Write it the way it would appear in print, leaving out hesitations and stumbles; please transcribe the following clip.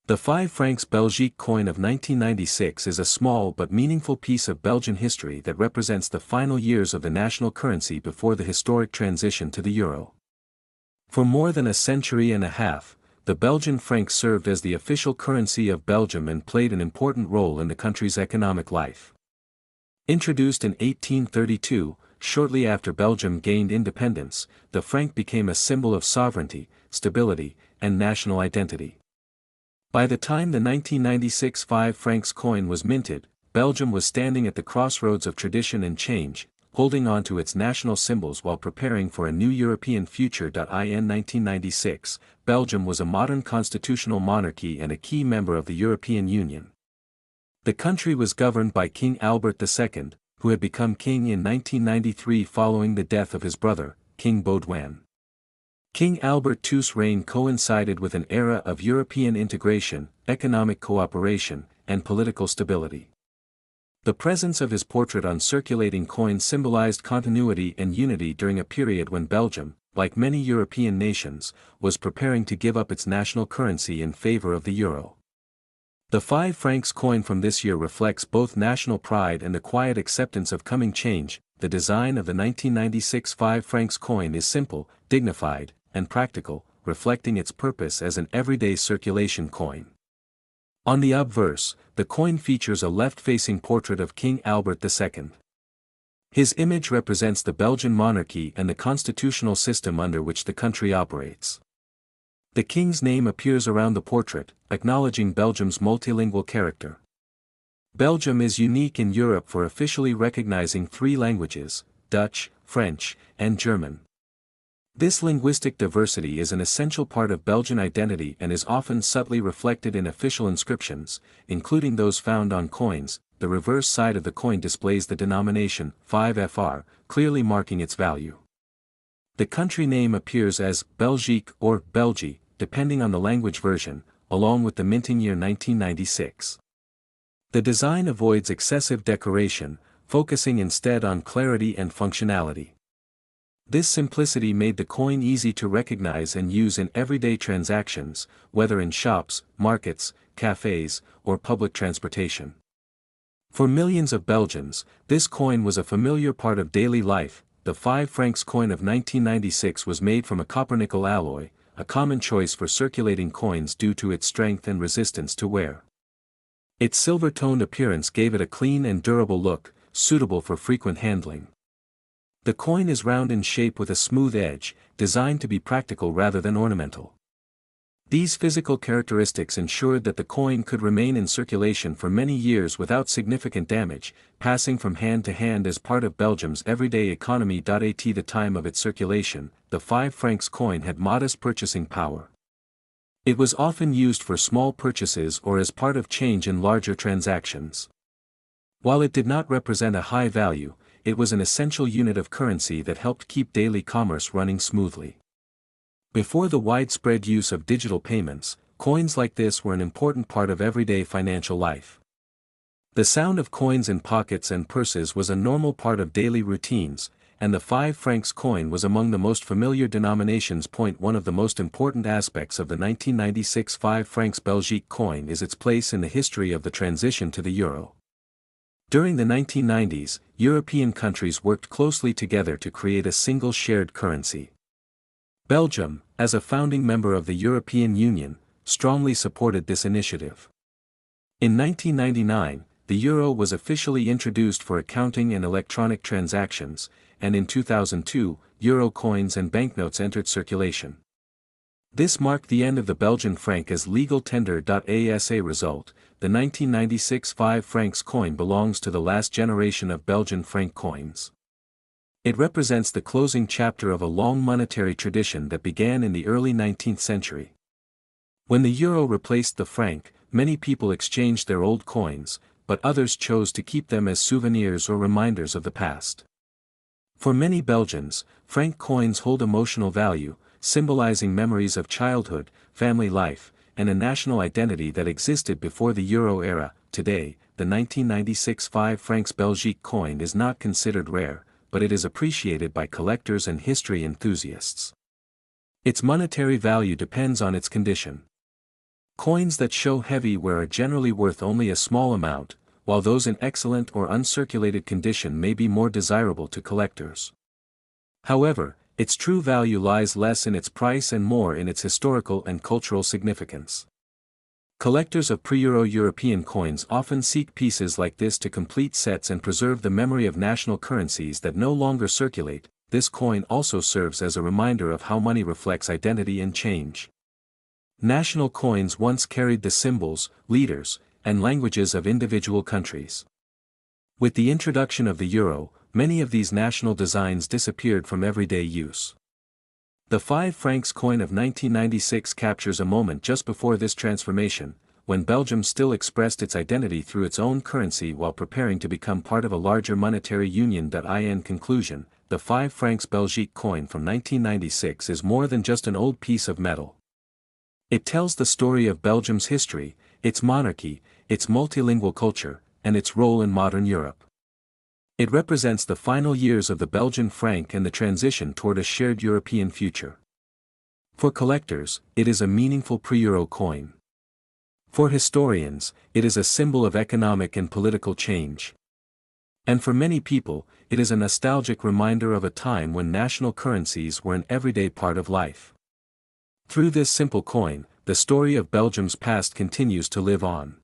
The 5 francs Belgique coin of 1996 is a small but meaningful piece of Belgian history that represents the final years of the national currency before the historic transition to the euro. For more than a century and a half, the Belgian franc served as the official currency of Belgium and played an important role in the country's economic life. Introduced in 1832, shortly after Belgium gained independence, the franc became a symbol of sovereignty, stability, and national identity. By the time the 1996 5 francs coin was minted, Belgium was standing at the crossroads of tradition and change, holding on to its national symbols while preparing for a new European future. In 1996, Belgium was a modern constitutional monarchy and a key member of the European Union. The country was governed by King Albert II, who had become king in 1993 following the death of his brother, King Baudouin. King Albert II's reign coincided with an era of European integration, economic cooperation, and political stability. The presence of his portrait on circulating coins symbolized continuity and unity during a period when Belgium, like many European nations, was preparing to give up its national currency in favor of the euro. The 5 francs coin from this year reflects both national pride and the quiet acceptance of coming change. The design of the 1996 5 francs coin is simple, dignified, and practical, reflecting its purpose as an everyday circulation coin. On the obverse, the coin features a left-facing portrait of King Albert II. His image represents the Belgian monarchy and the constitutional system under which the country operates. The king's name appears around the portrait, acknowledging Belgium's multilingual character. Belgium is unique in Europe for officially recognizing 3 languages, Dutch, French, and German. This linguistic diversity is an essential part of Belgian identity and is often subtly reflected in official inscriptions, including those found on coins. The reverse side of the coin displays the denomination 5 FR, clearly marking its value. The country name appears as Belgique or Belgie, depending on the language version, along with the minting year 1996. The design avoids excessive decoration, focusing instead on clarity and functionality. This simplicity made the coin easy to recognize and use in everyday transactions, whether in shops, markets, cafes, or public transportation. For millions of Belgians, this coin was a familiar part of daily life. The 5 francs coin of 1996 was made from a copper-nickel alloy, a common choice for circulating coins due to its strength and resistance to wear. Its silver-toned appearance gave it a clean and durable look, suitable for frequent handling. The coin is round in shape with a smooth edge, designed to be practical rather than ornamental. These physical characteristics ensured that the coin could remain in circulation for many years without significant damage, passing from hand to hand as part of Belgium's everyday economy. At the time of its circulation, the 5 francs coin had modest purchasing power. It was often used for small purchases or as part of change in larger transactions. While it did not represent a high value, it was an essential unit of currency that helped keep daily commerce running smoothly. Before the widespread use of digital payments, coins like this were an important part of everyday financial life. The sound of coins in pockets and purses was a normal part of daily routines, and the 5 francs coin was among the most familiar denominations. One of the most important aspects of the 1996 5 francs Belgique coin is its place in the history of the transition to the euro. During the 1990s, European countries worked closely together to create a single shared currency. Belgium, as a founding member of the European Union, strongly supported this initiative. In 1999, the euro was officially introduced for accounting and electronic transactions, and in 2002, euro coins and banknotes entered circulation. This marked the end of the Belgian franc as legal tender. As a result, the 1996 5 francs coin belongs to the last generation of Belgian franc coins. It represents the closing chapter of a long monetary tradition that began in the early 19th century. When the euro replaced the franc, many people exchanged their old coins, but others chose to keep them as souvenirs or reminders of the past. For many Belgians, franc coins hold emotional value, symbolizing memories of childhood, family life, and a national identity that existed before the euro era. Today, the 1996 5 francs Belgique coin is not considered rare, but it is appreciated by collectors and history enthusiasts. Its monetary value depends on its condition. Coins that show heavy wear are generally worth only a small amount, while those in excellent or uncirculated condition may be more desirable to collectors. However, its true value lies less in its price and more in its historical and cultural significance. Collectors of pre-Euro European coins often seek pieces like this to complete sets and preserve the memory of national currencies that no longer circulate. This coin also serves as a reminder of how money reflects identity and change. National coins once carried the symbols, leaders, and languages of individual countries. With the introduction of the euro, many of these national designs disappeared from everyday use. The 5 francs coin of 1996 captures a moment just before this transformation, when Belgium still expressed its identity through its own currency while preparing to become part of a larger monetary union. In conclusion, the 5 francs Belgique coin from 1996 is more than just an old piece of metal. It tells the story of Belgium's history, its monarchy, its multilingual culture, and its role in modern Europe. It represents the final years of the Belgian franc and the transition toward a shared European future. For collectors, it is a meaningful pre-Euro coin. For historians, it is a symbol of economic and political change. And for many people, it is a nostalgic reminder of a time when national currencies were an everyday part of life. Through this simple coin, the story of Belgium's past continues to live on.